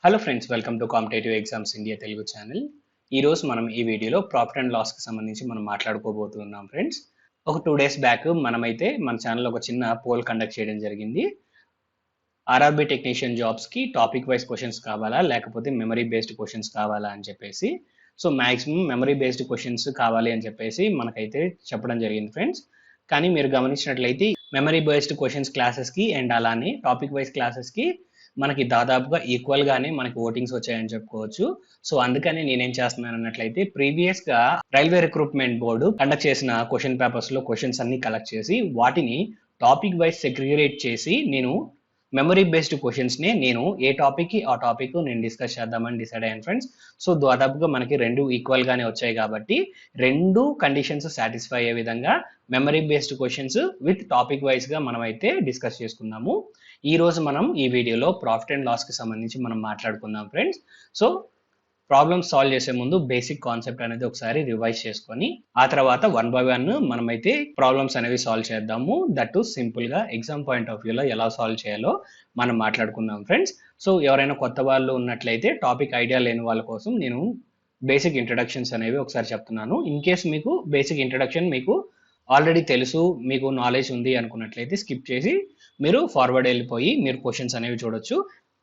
Hello friends, welcome to competitive exams India Telugu channel. ఈరోజు మనం ఈ వీడియోలో ప్రాఫిట్ అండ్ లాస్కి సంబంధించి మనం మాట్లాడుకోబోతున్నాం ఫ్రెండ్స్. ఒక 2 days బ్యాక్ మనమైతే మన ఛానల్లో ఒక చిన్న పోల్ కండక్ట్ చేయడం జరిగింది. ఆర్ఆర్బీ టెక్నీషియన్ జాబ్స్కి టాపిక్ వైజ్ క్వశ్చన్స్ కావాలా లేకపోతే మెమరీ బేస్డ్ క్వశ్చన్స్ కావాలా అని చెప్పేసి. So maximum memory based questions కావాలి అని చెప్పేసి మనకైతే చెప్పడం జరిగింది ఫ్రెండ్స్. కానీ మీరు గమనించినట్లయితే మెమరీ బేస్డ్ క్వశ్చన్స్ క్లాసెస్కి అండ్ అలానే టాపిక్ వైజ్ క్లాసెస్కి మనకి దాదాపుగా ఈక్వల్ గానే మనకి ఓటింగ్స్ వచ్చాయని చెప్పుకోవచ్చు. సో అందుకని నేనేం చేస్తున్నాను అన్నట్లయితే ప్రీవియస్ గా రైల్వే రిక్రూట్మెంట్ బోర్డు కండక్ట్ చేసిన క్వశ్చన్ పేపర్స్ లో క్వశ్చన్స్ అన్ని కలెక్ట్ చేసి వాటిని టాపిక్ వైజ్ సెగ్రిగేట్ చేసి నేను మెమరీ బేస్డ్ క్వశ్చన్స్ ని నేను ఏ టాపిక్ కి ఆ టాపిక్ నేను డిస్కస్ చేద్దామని డిసైడ్ అయ్యాను ఫ్రెండ్స్. సో దాదాపుగా మనకి రెండు ఈక్వల్ గానే వచ్చాయి కాబట్టి రెండు కండిషన్స్ సాటిస్ఫై అయ్యే విధంగా memory based questions with topic wise గా మనం అయితే డిస్కస్ చేసుకుందాము. ఈ రోజు మనం ఈ వీడియోలో ప్రాఫిట్ అండ్ లాస్ కి సంబంధించి మనం మాట్లాడుకుందాం ఫ్రెండ్స్. సో ప్రాబ్లమ్ సాల్వ్ చేసే ముందు బేసిక్ కాన్సెప్ట్ అనేది ఒకసారి రివైజ్ చేసుకొని ఆ తర్వాత 1 by 1 మనమైతే ప్రాబ్లమ్స్ అనేవి సాల్వ్ చేద్దాము. దట్ సింపుల్ గా ఎగ్జామ్ పాయింట్ ఆఫ్ వ్యూలో ఎలా సాల్వ్ చేయాలో మనం మాట్లాడుకుందాం ఫ్రెండ్స్. సో ఎవరైనా కొత్త వాళ్ళు ఉన్నట్లయితే టాపిక్ ఐడియా లేని వాళ్ళ కోసం నేను బేసిక్ ఇంట్రడక్షన్స్ అనేవి ఒకసారి చెప్తున్నాను. ఇన్ కేస్ మీకు బేసిక్ ఇంట్రడక్షన్ మీకు ఆల్రెడీ తెలుసు, మీకు నాలెడ్జ్ ఉంది అనుకున్నట్లయితే స్కిప్ చేసి మీరు ఫార్వర్డ్ వెళ్ళిపోయి మీరు క్వశ్చన్స్ అనేవి చూడొచ్చు.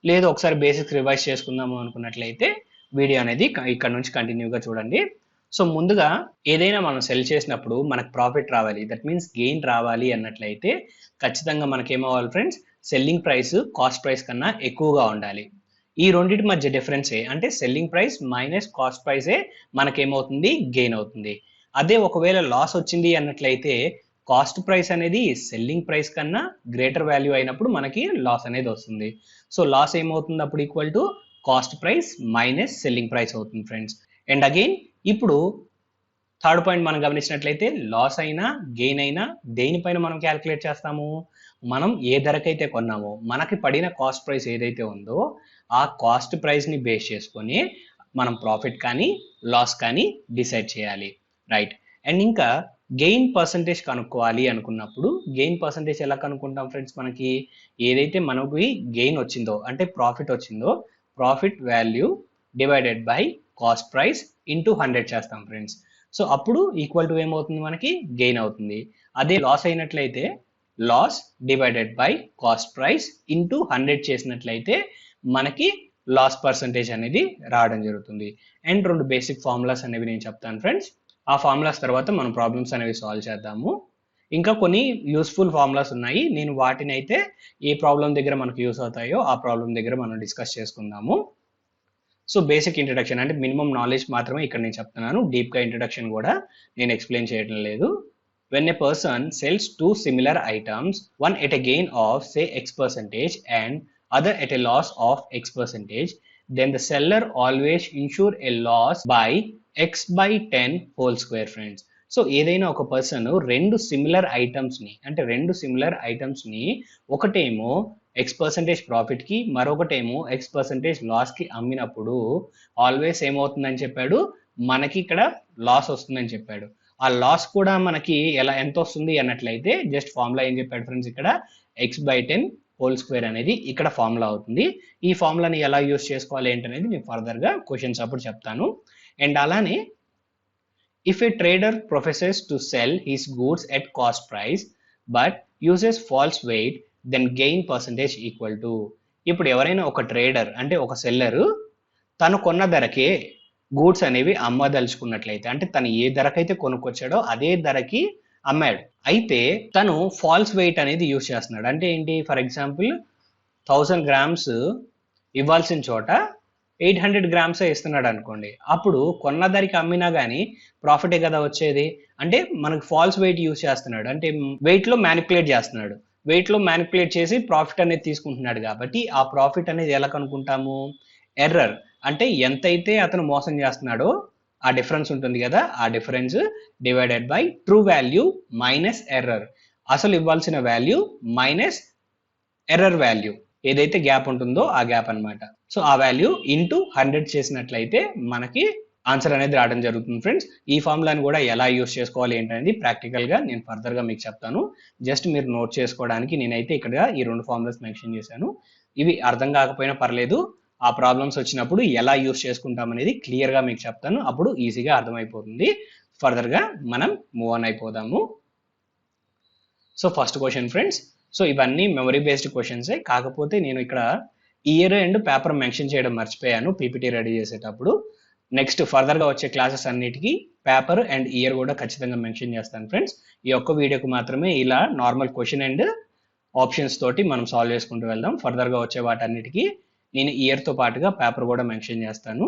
లేదు ఒకసారి బేసిక్స్ రివైజ్ చేసుకుందాము అనుకున్నట్లయితే వీడియో అనేది ఇక్కడ నుంచి కంటిన్యూగా చూడండి. సో ముందుగా ఏదైనా మనం సెల్ చేసినప్పుడు మనకు ప్రాఫిట్ రావాలి, దట్ మీన్స్ గెయిన్ రావాలి అన్నట్లయితే ఖచ్చితంగా మనకేమవ్వాలి friends, selling price cost price కన్నా ఎక్కువగా ఉండాలి. ఈ రెండింటి మధ్య డిఫరెన్సే అంటే సెల్లింగ్ ప్రైస్ మైనస్ కాస్ట్ ప్రైసే మనకేమవుతుంది, గెయిన్ అవుతుంది. అదే ఒకవేళ లాస్ వచ్చింది అన్నట్లయితే కాస్ట్ ప్రైస్ అనేది సెల్లింగ్ ప్రైస్ కన్నా గ్రేటర్ వాల్యూ అయినప్పుడు మనకి లాస్ అనేది వస్తుంది. సో లాస్ ఏమవుతుంది అప్పుడు equal to cost price minus selling price అవుతుంది ఫ్రెండ్స్. అండ్ అగైన్ ఇప్పుడు థర్డ్ పాయింట్ మనం గమనించినట్లయితే లాస్ అయినా గెయిన్ అయినా దేనిపైన మనం క్యాలిక్యులేట్ చేస్తాము, మనం ఏ ధరకైతే కొన్నామో మనకి పడిన కాస్ట్ ప్రైస్ ఏదైతే ఉందో ఆ కాస్ట్ ప్రైస్ ని బేస్ చేసుకొని మనం ప్రాఫిట్ కానీ లాస్ కానీ డిసైడ్ చేయాలి, రైట్. అండ్ ఇంకా గెయిన్ పర్సంటేజ్ కనుక్కోవాలి అనుకున్నప్పుడు గెయిన్ పర్సంటేజ్ ఎలా కనుక్కుంటాం ఫ్రెండ్స్, మనకి ఏదైతే మనకి గెయిన్ వచ్చిందో అంటే ప్రాఫిట్ వచ్చిందో profit value divided by cost price into 100 చేస్తాం ఫ్రెండ్స్. సో అప్పుడు ఈక్వల్ టు ఏమవుతుంది, మనకి గెయిన్ అవుతుంది. అదే లాస్ అయినట్లయితే loss divided by cost price into 100 చేసినట్లయితే మనకి లాస్ పర్సంటేజ్ అనేది రావడం జరుగుతుంది. అండ్ రెండు బేసిక్ ఫార్ములాస్ అనేవి నేను చెప్తాను ఫ్రెండ్స్. ఆ ఫార్ములాస్ తర్వాత మనం ప్రాబ్లమ్స్ అనేవి సాల్వ్ చేద్దాము. ఇంకా కొన్ని యూస్ఫుల్ ఫార్ములాస్ ఉన్నాయి, నేను వాటిని అయితే ఏ ప్రాబ్లం దగ్గర మనకు యూస్ అవుతాయో ఆ ప్రాబ్లం దగ్గర మనం డిస్కస్ చేసుకుందాము. సో బేసిక్ ఇంట్రడక్షన్ అంటే మినిమం నాలెడ్జ్ మాత్రమే ఇక్కడ నేను చెప్తున్నాను, డీప్గా ఇంట్రడక్షన్ కూడా నేను ఎక్స్ప్లెయిన్ చేయడం లేదు. When a person sells two similar items, one at a gain of say x% and other at a loss of x%, then the seller always insure a loss by x/10 whole square friends. So ఏదైనా ఒక person రెండు similar items ని ఒకటేమో x% profit కి మరొకటేమో x% loss కి అమ్మినప్పుడు always ఏమవుతుందని చెప్పాడు, మనకి ఇక్కడ లాస్ వస్తుందని చెప్పాడు. ఆ లాస్ కూడా మనకి ఎంత వస్తుంది అన్నట్లయితే జస్ట్ ఫార్ములా ఏం చెప్పాడు ఫ్రెండ్స్, ఇక్కడ x/10 హోల్ స్క్వేర్ అనేది ఇక్కడ ఫార్ములా అవుతుంది. ఈ ఫార్ములాని ఎలా యూస్ చేసుకోవాలి ఏంటనేది నేను ఫర్దర్ గా క్వశ్చన్స్ అప్పుడు చెప్తాను. అండ్ అలానే if a trader professes to sell his goods at cost price but uses false weight then gain percentage equal to. ఇప్పుడు ఎవరైనా ఒక ట్రేడర్ అంటే ఒక సెల్లర్ తను కొన్న ధరకే గూడ్స్ అనేవి అమ్మదలుచుకున్నట్లయితే అంటే తను ఏ ధరకైతే కొనుక్కొచ్చాడో అదే ధరకి అమ్మాడు, అయితే తను ఫాల్స్ వెయిట్ అనేది యూజ్ చేస్తున్నాడు. అంటే ఏంటి, ఫర్ ఎగ్జాంపుల్ 1000 grams ఇవ్వాల్సిన చోట 800 grams ఇస్తున్నాడు అనుకోండి, అప్పుడు కొన్న ధరకి అమ్మినా కానీ ప్రాఫిటే కదా వచ్చేది. అంటే మనకు ఫాల్స్ వెయిట్ యూజ్ చేస్తున్నాడు, అంటే వెయిట్ లో మ్యానిపులేట్ చేస్తున్నాడు, వెయిట్ లో మ్యానిపులేట్ చేసి ప్రాఫిట్ అనేది తీసుకుంటున్నాడు. కాబట్టి ఆ ప్రాఫిట్ అనేది ఎలా కనుక్కుంటాము, ఎర్రర్ అంటే ఎంతైతే అతను మోసం చేస్తున్నాడో ఆ డిఫరెన్స్ ఉంటుంది కదా, ఆ difference divided by true value minus error, అసలు ఇవ్వాల్సిన వాల్యూ మైనస్ ఎర్రర్ వాల్యూ ఏదైతే గ్యాప్ ఉంటుందో ఆ గ్యాప్ అన్నమాట. సో ఆ వాల్యూ ఇంటూ 100 చేసినట్లయితే మనకి ఆన్సర్ అనేది రావడం జరుగుతుంది ఫ్రెండ్స్. ఈ ఫార్ములాని కూడా ఎలా యూస్ చేసుకోవాలి ఏంటనేది ప్రాక్టికల్ గా నేను ఫర్దర్ గా మీకు చెప్తాను. జస్ట్ మీరు నోట్ చేసుకోవడానికి నేనైతే ఇక్కడ ఈ రెండు ఫార్ములాస్ మెన్షన్ చేశాను. ఇవి అర్థం కాకపోయినా పర్లేదు, ఆ ప్రాబ్లమ్స్ వచ్చినప్పుడు ఎలా యూస్ చేసుకుంటాం అనేది క్లియర్గా మీకు చెప్తాను. అప్పుడు ఈజీగా అర్థమైపోతుంది. ఫర్దర్గా మనం మూవ్ ఆన్ అయిపోదాము. So first question friends, so ఇవన్నీ మెమరీ బేస్డ్ క్వశ్చన్సే, కాకపోతే నేను ఇక్కడ ఇయర్ అండ్ పేపర్ మెన్షన్ చేయడం మర్చిపోయాను పీపీటీ రెడీ చేసేటప్పుడు. నెక్స్ట్ ఫర్దర్గా వచ్చే క్లాసెస్ అన్నిటికీ పేపర్ అండ్ ఇయర్ కూడా ఖచ్చితంగా మెన్షన్ చేస్తాను ఫ్రెండ్స్. ఈ ఒక్క వీడియోకి మాత్రమే ఇలా నార్మల్ క్వశ్చన్ అండ్ ఆప్షన్స్ తోటి మనం సాల్వ్ చేసుకుంటూ వెళ్దాం. ఫర్దర్గా వచ్చే వాటన్నిటికీ నేను ఇయర్తో పాటుగా పేపర్ కూడా మెన్షన్ చేస్తాను.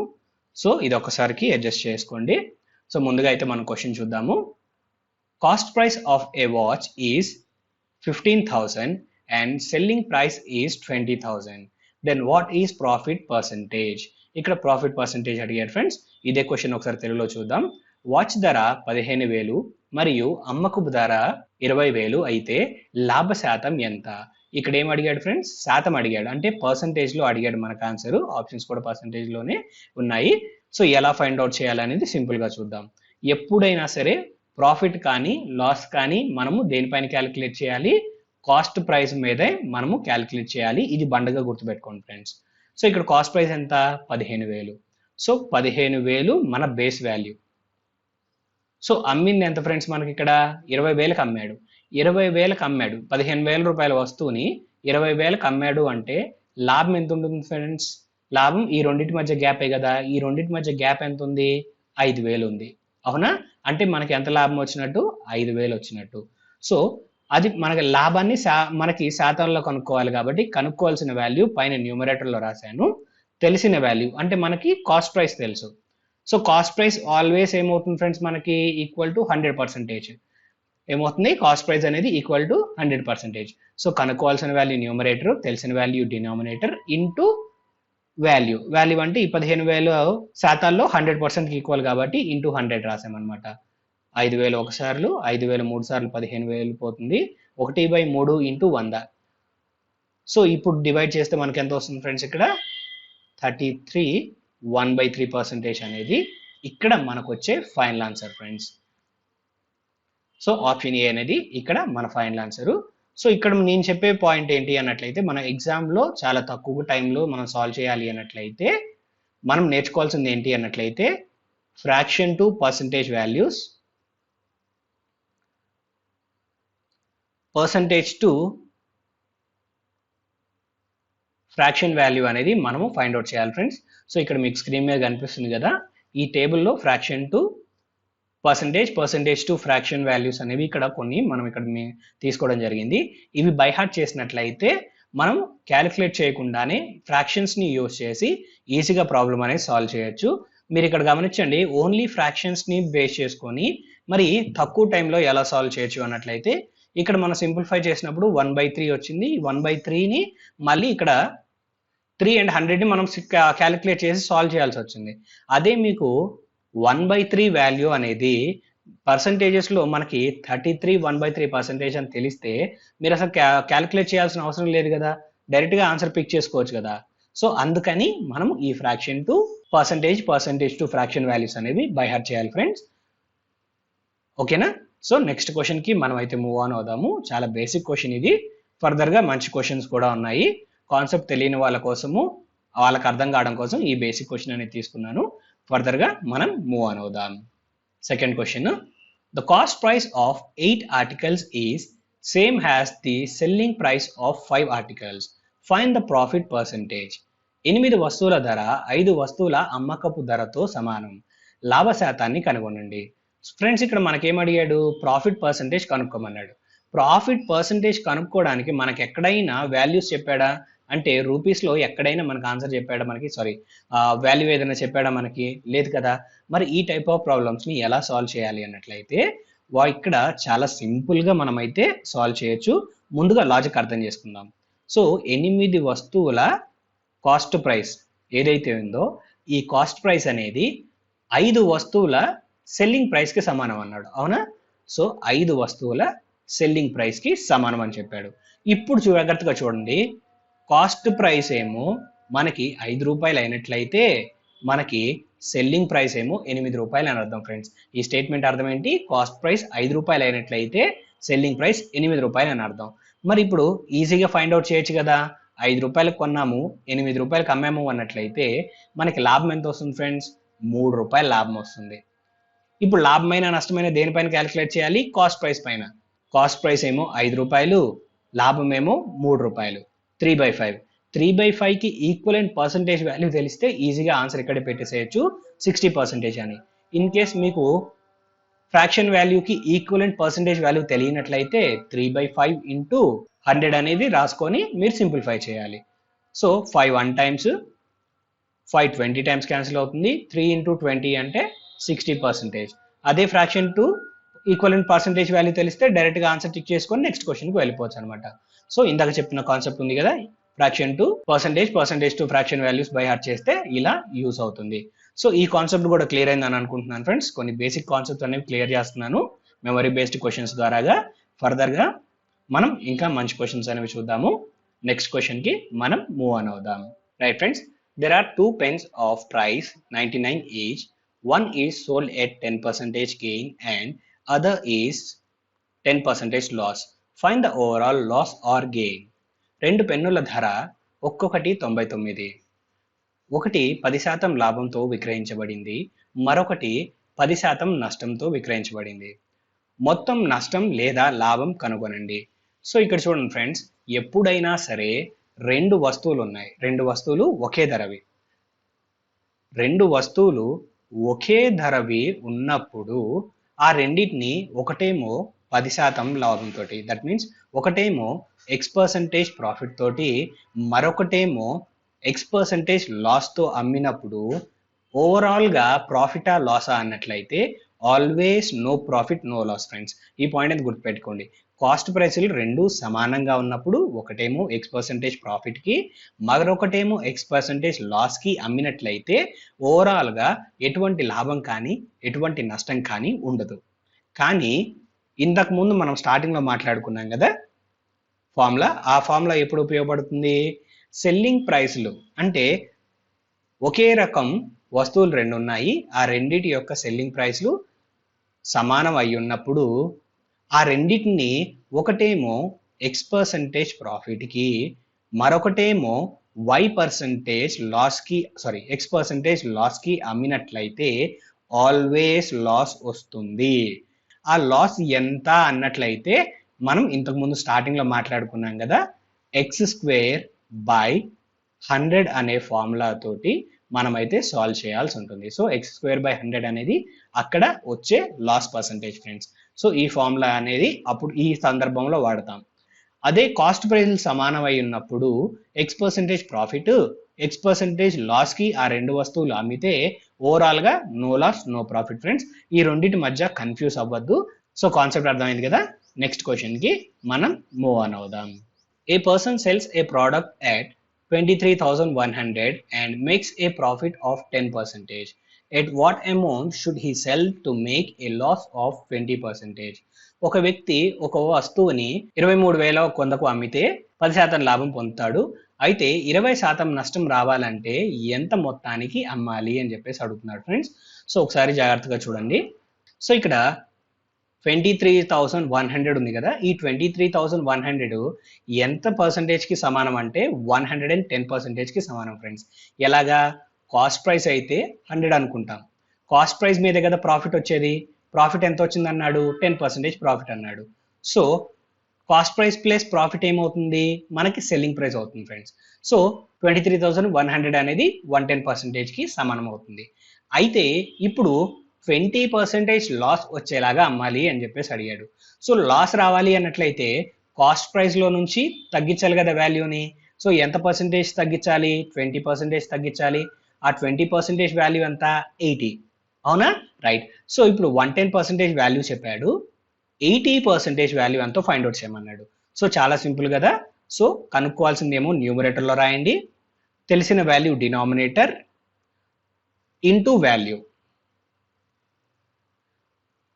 సో ఇది ఒకసారికి అడ్జస్ట్ చేసుకోండి. సో ముందుగా అయితే మనం క్వశ్చన్ చూద్దాము. Cost price of A watch is 15,000 and selling price is 20,000. Then what is profit percentage? ఇక్కడ ప్రాఫిట్ పర్సంటేజ్ అడిగారు ఫ్రెండ్స్. ఇదే క్వశ్చన్ ఒకసారి తెలుగులో చూద్దాం. వాచ్ ధర 15,000 మరియు అమ్మకపు ధర 20,000 అయితే లాభ శాతం ఎంత? ఇక్కడ ఏం అడిగాడు ఫ్రెండ్స్? శాతం అడిగాడు, అంటే పర్సంటేజ్ లో అడిగాడు మనకు ఆన్సర్. ఆప్షన్స్ కూడా పర్సంటేజ్ లోనే ఉన్నాయి. సో ఎలా ఫైండ్ అవుట్ చేయాలనేది సింపుల్ గా చూద్దాం. ఎప్పుడైనా సరే ప్రాఫిట్ కానీ లాస్ కానీ మనము దేనిపైన క్యాలిక్యులేట్ చేయాలి? కాస్ట్ ప్రైస్ మీదే మనము క్యాలిక్యులేట్ చేయాలి. ఇది బండగా గుర్తుపెట్టుకోండి ఫ్రెండ్స్. సో ఇక్కడ కాస్ట్ ప్రైస్ ఎంత? 15,000. సో 15,000 మన బేస్ వాల్యూ. సో అమ్మింది ఎంత ఫ్రెండ్స్? మనకి ఇక్కడ 20,000కి అమ్మాడు. 20,000కి అమ్మాడు 15,000 రూపాయల వస్తువుని 20,000కి అమ్మాడు అంటే లాభం ఎంత ఉంటుంది ఫ్రెండ్స్? లాభం ఈ రెండింటి మధ్య గ్యాపే కదా. ఈ రెండింటి మధ్య గ్యాప్ ఎంత ఉంది? 5,000 ఉంది. అవునా? అంటే మనకి ఎంత లాభం వచ్చినట్టు? 5,000 వచ్చినట్టు. సో అది మనకి లాభాన్ని మనకి శాతంలో కనుక్కోవాలి కాబట్టి కనుక్కోవాల్సిన వాల్యూ పైన న్యూమరేటర్లో రాశాను. తెలిసిన వాల్యూ అంటే మనకి కాస్ట్ ప్రైస్ తెలుసు. సో కాస్ట్ ప్రైస్ ఆల్వేస్ ఏమవుతుంది ఫ్రెండ్స్? మనకి ఈక్వల్ టు 100%. ఏమవుతుంది? కాస్ట్ ప్రైస్ అనేది ఈక్వల్ టు 100%. సో కనుక్కోవాల్సిన వాల్యూ న్యూమరేటర్, తెలిసిన value denominator into value. Value అంటే ఈ 15,000 శాతాల్లో 100%కి ఈక్వల్ కాబట్టి ఇంటూ 100 రాసామన్నమాట. 5,000 ఒకసార్లు, 5,000 3 సార్లు 15,000 పోతుంది. 1/3 ఇంటూ 100. సో ఇప్పుడు డివైడ్ చేస్తే మనకి ఎంత వస్తుంది ఫ్రెండ్స్? ఇక్కడ 33 1/3% అనేది ఇక్కడ మనకు వచ్చే final answer friends. So option A అనేది ఇక్కడ మన ఫైనల్ ఆన్సర్. సో ఇక్కడ నేను చెప్పే పాయింట్ ఏంటి అన్నట్లయితే, మన ఎగ్జామ్లో చాలా తక్కువ టైంలో మనం సాల్వ్ చేయాలి అన్నట్లయితే మనం నేర్చుకోవాల్సింది ఏంటి అన్నట్లయితే fraction to percentage values, percentage to fraction value అనేది మనము ఫైండ్ అవుట్ చేయాలి ఫ్రెండ్స్. సో ఇక్కడ మీకు స్క్రీన్ మీద కనిపిస్తుంది కదా, ఈ టేబుల్లో fraction to percentage, percentage to fraction values అనేవి ఇక్కడ కొన్ని మనం ఇక్కడ తీసుకోవడం జరిగింది. ఇవి బై హార్ట్ చేసినట్లయితే మనం క్యాలిక్యులేట్ చేయకుండానే ఫ్రాక్షన్స్ని యూజ్ చేసి ఈజీగా ప్రాబ్లం అనేది సాల్వ్ చేయొచ్చు. మీరు ఇక్కడ గమనించండి, ఓన్లీ ఫ్రాక్షన్స్ని బేస్ చేసుకొని మరి తక్కువ టైంలో ఎలా సాల్వ్ చేయొచ్చు అన్నట్లయితే ఇక్కడ మనం సింప్లిఫై చేసినప్పుడు 1/3 వచ్చింది. 1/3ని మళ్ళీ ఇక్కడ 3 and 100ని మనం క్యాలిక్యులేట్ చేసి సాల్వ్ చేయాల్సి వచ్చింది. అదే మీకు 1/3 వాల్యూ అనేది పర్సంటేజెస్లో మనకి 33 1/3% అని తెలిస్తే మీరు అసలు క్యాలిక్యులేట్ చేయాల్సిన అవసరం లేదు కదా, డైరెక్ట్గా ఆన్సర్ పిక్ చేసుకోవచ్చు కదా. సో అందుకని మనం ఈ fraction to percentage, percentage to fraction values అనేవి బై హార్ట్ చేయాలి ఫ్రెండ్స్. ఓకేనా? సో నెక్స్ట్ క్వశ్చన్కి మనం అయితే మూవ్ ఆన్ అవుదాము. చాలా బేసిక్ క్వశ్చన్ ఇది. ఫర్దర్గా మంచి క్వశ్చన్స్ కూడా ఉన్నాయి. కాన్సెప్ట్ తెలియని వాళ్ళ కోసము, వాళ్ళకి అర్థం కావడం కోసం ఈ బేసిక్ క్వశ్చన్ అనేది తీసుకున్నాను. ఫర్దర్గా మనం మూవ్ ఆన్ అవుదాం. Second question, the cost price of 8 articles is same has the selling price of 5 articles. Find the profit percentage. 8 వస్తువుల ధర 5 వస్తువుల అమ్మకపు ధరతో సమానం. లాభ శాతాన్ని కనుగొనండి. ఫ్రెండ్స్ ఇక్కడ మనకేం అడిగాడు? ప్రాఫిట్ పర్సంటేజ్ కనుక్కోమన్నాడు. ప్రాఫిట్ పర్సంటేజ్ కనుక్కోవడానికి మనకి ఎక్కడైనా వాల్యూస్ చెప్పాడా? అంటే రూపీస్లో ఎక్కడైనా మనకు ఆన్సర్ చెప్పాడా? మనకి వాల్యూ ఏదైనా చెప్పాడా? మనకి లేదు కదా. మరి ఈ టైప్ ఆఫ్ ప్రాబ్లమ్స్ని ఎలా సాల్వ్ చేయాలి అన్నట్లయితే ఇక్కడ చాలా సింపుల్గా మనమైతే సాల్వ్ చేయొచ్చు. ముందుగా లాజిక్ అర్థం చేసుకుందాం. సో 8 వస్తువుల కాస్ట్ ప్రైస్ ఏదైతే ఉందో ఈ కాస్ట్ ప్రైస్ అనేది 5 వస్తువుల సెల్లింగ్ ప్రైస్కి సమానం అన్నాడు. అవునా? సో 5 వస్తువుల సెల్లింగ్ ప్రైస్కి సమానం అని చెప్పాడు. ఇప్పుడు జాగ్రత్తగా చూడండి, కాస్ట్ ప్రైస్ ఏమో మనకి 5 రూపాయలు అయినట్లయితే మనకి సెల్లింగ్ ప్రైస్ ఏమో 8 రూపాయలు అని అర్థం ఫ్రెండ్స్. ఈ స్టేట్మెంట్ అర్థం ఏంటి? కాస్ట్ ప్రైస్ 5 రూపాయలు అయినట్లయితే సెల్లింగ్ ప్రైస్ 8 రూపాయలు అని అర్థం. మరి ఇప్పుడు ఈజీగా ఫైండ్ అవుట్ చేయొచ్చు కదా. 5 రూపాయలకు కొన్నాము 8 రూపాయలకు అమ్మాము అన్నట్లయితే మనకి లాభం ఎంత వస్తుంది ఫ్రెండ్స్? 3 రూపాయల లాభం వస్తుంది. ఇప్పుడు లాభమైన నష్టమైన దేనిపైన క్యాలిక్యులేట్ చేయాలి? కాస్ట్ ప్రైస్ పైన. కాస్ట్ ప్రైస్ ఏమో 5 రూపాయలు, లాభం ఏమో 3 రూపాయలు. 3/5. 3/5కి ఈక్వలెంట్ పర్సంటేజ్ వాల్యూ తెలిస్తే ఈజీగా ఆన్సర్ ఇక్కడే పెట్టేసేయచ్చు 60% అని. ఇన్ కేస్ మీకు ఫ్రాక్షన్ వాల్యూకి ఈక్వలెంట్ పర్సంటేజ్ వాల్యూ తెలియనట్లయితే 3/5 ఇంటూ 100 అనేది రాసుకొని మీరు సింప్లిఫై చేయాలి. సో 5 1 టైమ్స్, 5 20 టైమ్స్ క్యాన్సిల్ అవుతుంది. 3 ఇంటూ 20 అంటే 60%. అదే fraction to equivalent percentage value తెలిస్తే డైరెక్ట్గా ఆన్సర్ టిక్ చేసుకొని నెక్స్ట్ క్వశ్చన్కి వెళ్ళిపోవచ్చు అనమాట. సో ఇందాక చెప్పిన కాన్సెప్ట్ ఉంది కదా, fraction to percentage, percentage to fraction values by heart చేస్తే ఇలా యూస్ అవుతుంది. సో ఈ కాన్సెప్ట్ కూడా క్లియర్ అయిందని అనుకుంటున్నాను ఫ్రెండ్స్. కొన్ని బేసిక్ కాన్సెప్ట్స్ అనేవి క్లియర్ చేస్తున్నాను మెమరీ బేస్డ్ క్వశ్చన్స్ ద్వారాగా. ఫర్దర్గా మనం ఇంకా మంచి క్వశ్చన్స్ అనేవి చూద్దాము. నెక్స్ట్ క్వశ్చన్కి మనం మూవ్ ఆన్ అవుదాం. Right friends, there are 2 pens of price 99 each. One is sold at 10% gain and other is 10% loss. Find the overall loss or gain. 2 పెన్నుల ధర ఒక్కొక్కటి 99. ఒకటి 10% లాభంతో విక్రయించబడింది, మరొకటి 10% నష్టంతో విక్రయించబడింది. మొత్తం నష్టం లేదా లాభం కనుగొనండి. సో ఇక్కడ చూడండి ఫ్రెండ్స్, ఎప్పుడైనా సరే 2 వస్తువులు ఉన్నాయి, 2 వస్తువులు ఒకే ధరవి. 2 వస్తువులు ఒకే ధరవి ఉన్నప్పుడు ఆ రెండింటిని ఒకటేమో 10% లాభంతో, దట్ మీన్స్ ఒకటేమో X% ప్రాఫిట్ తోటి, మరొకటేమో X% లాస్తో అమ్మినప్పుడు ఓవరాల్గా ప్రాఫిటా లాసా అన్నట్లయితే always no profit no loss friends. ఈ పాయింట్ అనేది గుర్తుపెట్టుకోండి. కాస్ట్ ప్రైస్లు రెండు సమానంగా ఉన్నప్పుడు ఒకటేమో X% ప్రాఫిట్కి, మరొకటేమో X% లాస్కి అమ్మినట్లయితే ఓవరాల్గా ఎటువంటి లాభం కానీ ఎటువంటి నష్టం కానీ ఉండదు. కానీ ఇంతకు ముందు మనం స్టార్టింగ్లో మాట్లాడుకున్నాం కదా ఫార్ములా, ఆ ఫార్ములా ఎప్పుడు ఉపయోగపడుతుంది? సెల్లింగ్ ప్రైస్లు అంటే ఒకే రకం వస్తువులు 2 ఉన్నాయి, ఆ రెండిటి యొక్క సెల్లింగ్ ప్రైస్లు సమానం అయి ఉన్నప్పుడు ఆ రెండింటిని ఒకటేమో X% ప్రాఫిట్కి, మరొకటేమో X% లాస్కి అమ్మినట్లయితే ఆల్వేస్ లాస్ వస్తుంది. ఆ లాస్ ఎంత అన్నట్లయితే మనం ఇంతకుముందు స్టార్టింగ్లో మాట్లాడుకున్నాం కదా, x²/100 అనే ఫార్ములా తోటి మనమైతే సాల్వ్ చేయాల్సి ఉంటుంది. సో x²/100 అనేది అక్కడ వచ్చే లాస్ పర్సంటేజ్ ఫ్రెండ్స్. సో ఈ ఫార్ములా అనేది అప్పుడు ఈ సందర్భంలో వాడతాం. అదే కాస్ట్ ప్రైస్లు సమానమై ఉన్నప్పుడు X% ప్రాఫిట్, X% లాస్కి ఆ 2 వస్తువులు అమ్మితే ఓవరాల్గా no loss no profit friends. ఈ రెండింటి మధ్య కన్ఫ్యూజ్ అవ్వద్దు. సో కాన్సెప్ట్ అర్థమైంది కదా. నెక్స్ట్ క్వశ్చన్కి మనం మూవ్ ఆన్ అవుదాం. A person sells a product at 23,100 and makes a profit of 10%. At what amount should he sell to make a loss of 20%? ఒక వ్యక్తి ఒక వస్తువుని 23,000 కొందకు అమ్మితే 10% లాభం పొందుతాడు. అయితే 20% నష్టం రావాలంటే ఎంత మొత్తానికి అమ్మాలి అని చెప్పేసి అడుగుతున్నాడు ఫ్రెండ్స్. సో ఒకసారి జాగ్రత్తగా చూడండి. సో ఇక్కడ 23,100 ఉంది కదా, ఈ 23,100 ఎంత పర్సంటేజ్కి సమానం అంటే 110%కి సమానం ఫ్రెండ్స్. ఎలాగా? కాస్ట్ ప్రైస్ అయితే 100 అనుకుంటాం, కాస్ట్ ప్రైస్ మీదే కదా ప్రాఫిట్ వచ్చేది. ప్రాఫిట్ ఎంత వచ్చింది అన్నాడు? 10% ప్రాఫిట్ అన్నాడు. So cost price plus profit ఏమవుతుంది? మనకి సెల్లింగ్ ప్రైస్ అవుతుంది ఫ్రెండ్స్. సో 23,100 అనేది 110%కి సమానం అవుతుంది. అయితే ఇప్పుడు 20% లాస్ వచ్చేలాగా అమ్మాలి అని చెప్పేసి అడిగాడు. సో లాస్ రావాలి అన్నట్లయితే కాస్ట్ ప్రైస్లో నుంచి తగ్గించాలి కదా వాల్యూని. సో ఎంత పర్సంటేజ్ తగ్గించాలి? 20% తగ్గించాలి. ఆ 20% వాల్యూ ఎంత? 80. అవునా? రైట్. సో ఇప్పుడు 110% వాల్యూ చెప్పాడు, 80% వాల్యూ ఎంతో ఫైండ్ అవుట్ చేయమన్నాడు. సో చాలా సింపుల్ కదా. సో కనుక్కోవాల్సింది ఏమో న్యూమరేటర్లో రాయండి, తెలిసిన value denominator into value.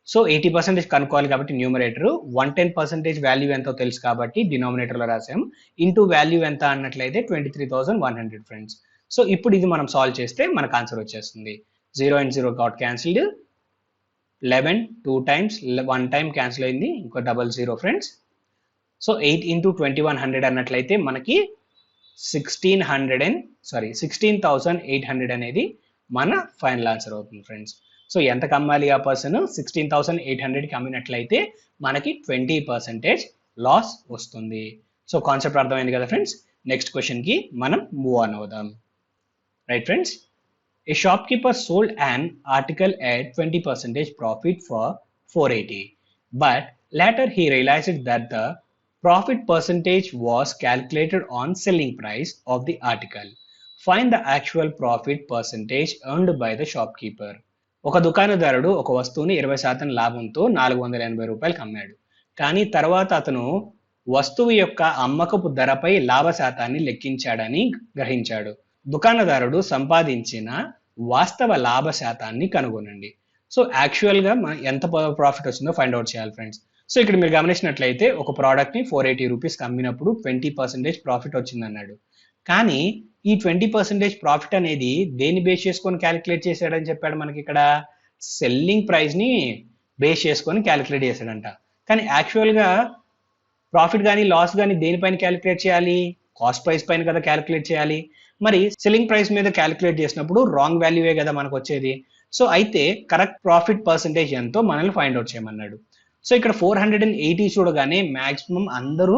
So 80% కనుక్కోవాలి కాబట్టి న్యూమరేటర్, 110% వాల్యూ ఎంతో తెలుసు కాబట్టి డినామినేటర్లో రాసాం, ఇంటూ వాల్యూ ఎంత అన్నట్లయితే 23,100 ఫ్రెండ్స్. సో ఇప్పుడు ఇది మనం సాల్వ్ చేస్తే మనకు ఆన్సర్ వచ్చేస్తుంది. 0 and 0 got cancelled, 11 2 times, 1 time cancel అయింది, ఇంకో 00 ఫ్రెండ్స్. సో 8 into 2100 అన్నట్లయితే మనకి 16,800 అనేది మన ఫైనల్ ఆన్సర్ అవుతుంది ఫ్రెండ్స్. సో ఎంతకు అమ్మాలి ఆ పర్సన్? 16,800కి అమ్మినట్లయితే మనకి 20% లాస్ వస్తుంది. సో కాన్సెప్ట్ అర్థమైంది కదా ఫ్రెండ్స్. నెక్స్ట్ క్వశ్చన్కి మనం మూవ్ ఆన్ అవుదాం. Right friends, a shopkeeper sold an article at 20% profit for 480, but later he realized that the profit percentage was calculated on selling price of the article. Find the actual profit percentage earned by the shopkeeper. ఒక దుకాణదారుడు ఒక వస్తువుని 20% లాభంతో 480 రూపాయలకు అమ్మాడు. కానీ తర్వాత అతను వస్తువు యొక్క అమ్మకపు ధరపై లాభ శాతాన్ని లెక్కించాడని గ్రహించాడు. దుకాణదారుడు సంపాదించిన వాస్తవ లాభ శాతాన్ని కనుగొనండి. సో యాక్చువల్గా ఎంత ప్రాఫిట్ వచ్చిందో ఫైండ్ అవుట్ చేయాలి ఫ్రెండ్స్. సో ఇక్కడ మీరు గమనించినట్లయితే ఒక ప్రోడక్ట్ని 480 రూపీస్కి అమ్మినప్పుడు 20% ప్రాఫిట్ వచ్చింది అన్నాడు. కానీ ఈ 20% ప్రాఫిట్ అనేది దేని బేస్ చేసుకొని క్యాలిక్యులేట్ చేశాడని చెప్పాడు మనకి ఇక్కడ? సెల్లింగ్ ప్రైస్ని బేస్ చేసుకొని క్యాలిక్యులేట్ చేశాడంట. కానీ యాక్చువల్గా ప్రాఫిట్ కానీ లాస్ కానీ దేనిపైన క్యాలిక్యులేట్ చేయాలి? కాస్ట్ ప్రైస్ పైన కదా క్యాలిక్యులేట్ చేయాలి. మరి సెల్లింగ్ ప్రైస్ మీద క్యాలిక్యులేట్ చేసినప్పుడు రాంగ్ వాల్యూవే కదా మనకు వచ్చేది. సో అయితే కరెక్ట్ ప్రాఫిట్ పర్సంటేజ్ ఎంతో మనల్ని ఫైండ్ అవుట్ చేయమన్నాడు. సో ఇక్కడ 480 చూడగానే మ్యాక్సిమం అందరూ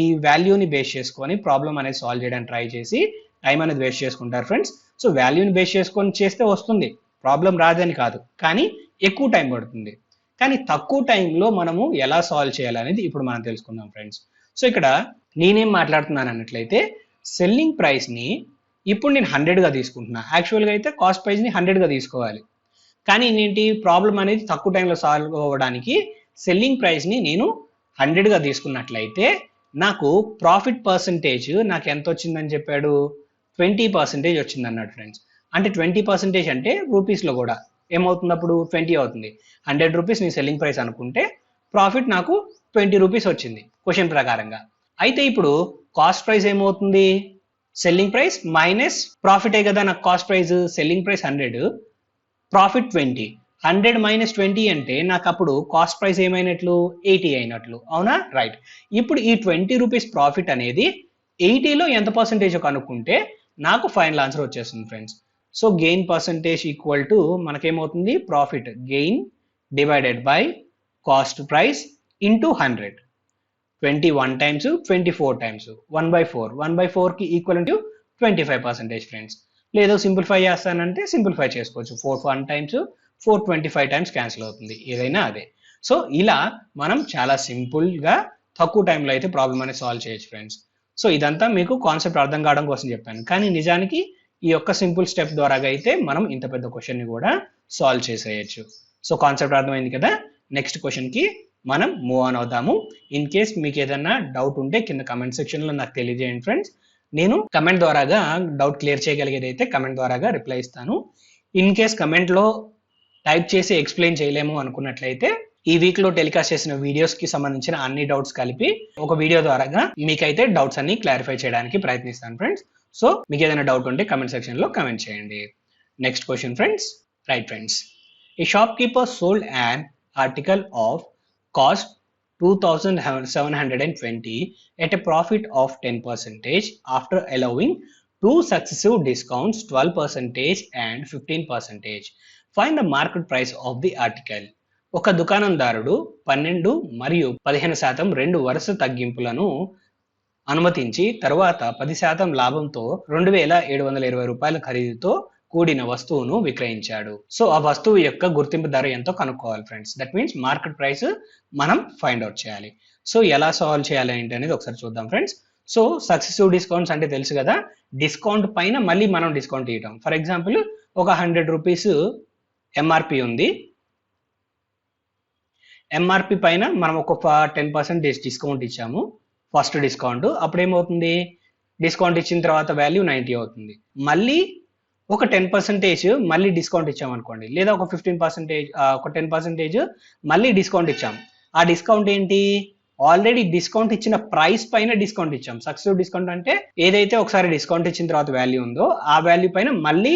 ఈ వాల్యూని బేస్ చేసుకొని ప్రాబ్లం అనేది సాల్వ్ చేయడానికి ట్రై చేసి టైం అనేది వేస్ట్ చేసుకుంటారు ఫ్రెండ్స్. సో వాల్యూని బేస్ చేసుకొని చేస్తే వస్తుంది, ప్రాబ్లం రాదని కాదు, కానీ ఎక్కువ టైం పడుతుంది. కానీ తక్కువ టైంలో మనము ఎలా సాల్వ్ చేయాలనేది ఇప్పుడు మనం తెలుసుకుందాం ఫ్రెండ్స్. సో ఇక్కడ నేనేం మాట్లాడుతున్నాను అన్నట్లయితే సెల్లింగ్ ప్రైస్ని ఇప్పుడు నేను 100గా తీసుకుంటున్నా. యాక్చువల్గా అయితే కాస్ట్ ప్రైస్ని 100గా తీసుకోవాలి. కానీ ఏంటి ప్రాబ్లం అనేది తక్కువ టైంలో సాల్వ్ అవ్వడానికి సెల్లింగ్ ప్రైస్ని నేను 100గా తీసుకున్నట్లయితే నాకు ప్రాఫిట్ పర్సంటేజ్ నాకు ఎంత వచ్చిందని చెప్పాడు? 20% వచ్చింది అన్నాడు ఫ్రెండ్స్. అంటే 20% అంటే రూపీస్లో కూడా ఏమవుతుంది? అప్పుడు 20 అవుతుంది. 100 రూపీస్ నీ సెల్లింగ్ ప్రైస్ అనుకుంటే ప్రాఫిట్ నాకు 20 రూపీస్ వచ్చింది క్వశ్చన్ ప్రకారంగా. అయితే ఇప్పుడు కాస్ట్ ప్రైస్ ఏమవుతుంది? సెల్లింగ్ ప్రైస్ మైనస్ ప్రాఫిటే కదా నాకు cost price. Selling price 100, profit 20. 100 minus 20 అంటే నాకు అప్పుడు కాస్ట్ ప్రైస్ ఏమైనట్లు? 80 అయినట్లు, అవునా? రైట్. ఇప్పుడు ఈ 20 రూపీస్ ప్రాఫిట్ అనేది 80లో ఎంత పర్సెంటేజ్ కనుక్కుంటే నాకు ఫైనల్ ఆన్సర్ వచ్చేస్తుంది friends. So gain percentage equal to మనకేమవుతుంది? Profit gain divided by cost price into 100. 21 times 24 times 1/4. 1/4కి ఈక్వల్ టు 25% ఫ్రెండ్స్. లేదు సింప్లిఫై చేస్తానంటే సింప్లిఫై చేసుకోవచ్చు. 4 టైమ్స్ 425 టైమ్స్ క్యాన్సిల్ అవుతుంది, ఏదైనా అదే. సో ఇలా మనం చాలా సింపుల్గా తక్కువ టైంలో అయితే ప్రాబ్లం అనేది సాల్వ్ చేయొచ్చు ఫ్రెండ్స్. సో ఇదంతా మీకు కాన్సెప్ట్ అర్థం కావడం కోసం చెప్పాను, కానీ నిజానికి ఈ యొక్క సింపుల్ స్టెప్ ద్వారా అయితే మనం ఇంత పెద్ద క్వశ్చన్ని కూడా సాల్వ్ చేసేయచ్చు. సో కాన్సెప్ట్ అర్థమైంది కదా. నెక్స్ట్ క్వశ్చన్కి మనం మూవ్ ఆన్ అవుతాము. ఇన్ కేస్ మీకు ఏదైనా డౌట్ ఉంటే కింద కమెంట్ సెక్షన్లో నాకు తెలియజేయండి ఫ్రెండ్స్. నేను కమెంట్ ద్వారాగా డౌట్ క్లియర్ చేయగలిగేది అయితే కమెంట్ ద్వారాగా రిప్లై ఇస్తాను. ఇన్ కేస్ కమెంట్లో టైప్ చేసి ఎక్స్ప్లెయిన్ చేయలేము అనుకున్నట్లయితే ఈ వీక్లో టెలికాస్ట్ చేసిన వీడియోస్కి సంబంధించిన అన్ని డౌట్స్ కలిపి ఒక వీడియో ద్వారాగా మీకైతే డౌట్స్ అన్ని క్లారిఫై చేయడానికి ప్రయత్నిస్తాను ఫ్రెండ్స్. సో మీకు ఏదైనా డౌట్ ఉంటే కమెంట్ సెక్షన్లో కమెంట్ చేయండి. Next question friends. Right friends, A shopkeeper sold an article of cost 2,720 at a profit of 10% after allowing two successive discounts 12% and 15%. Find the market price of the article. ఒక దుకాణందారుడు 12 మరియు 15% రెండు వరుస తగ్గింపులను అనుమతించి తరువాత 10% లాభంతో 2,720 రూపాయల ఖరీదుతో కూడిన వస్తువును విక్రయించాడు. సో ఆ వస్తువు యొక్క గుర్తింపు ధర ఎంతో కనుక్కోవాలి friends. That means market price మనం ఫైండ్ అవుట్ చేయాలి. సో ఎలా సాల్వ్ చేయాలి ఏంటి అనేది ఒకసారి చూద్దాం ఫ్రెండ్స్. సో సక్సెసివ్ డిస్కౌంట్స్ అంటే తెలుసు కదా, డిస్కౌంట్ పైన మళ్ళీ మనం డిస్కౌంట్ ఇవ్వటం. ఫర్ ఎగ్జాంపుల్ ఒక 100 రూపీస్ ఎంఆర్పి ఉంది. ఎంఆర్పి పైన మనం ఒక 10% డిస్కౌంట్ ఇచ్చాము, ఫస్ట్ డిస్కౌంట్. అప్పుడు ఏమవుతుంది? డిస్కౌంట్ ఇచ్చిన తర్వాత వాల్యూ 90 అవుతుంది. మళ్ళీ ఒక 10% మళ్ళీ డిస్కౌంట్ ఇచ్చామనుకోండి, లేదా ఒక 15%, ఒక 10% మళ్ళీ డిస్కౌంట్ ఇచ్చాం. ఆ డిస్కౌంట్ ఏంటి? ఆల్రెడీ డిస్కౌంట్ ఇచ్చిన ప్రైస్ పైన డిస్కౌంట్ ఇచ్చాం. సక్సెసివ్ డిస్కౌంట్ అంటే ఏదైతే ఒకసారి డిస్కౌంట్ ఇచ్చిన తర్వాత వాల్యూ ఉందో ఆ వాల్యూ పైన మళ్ళీ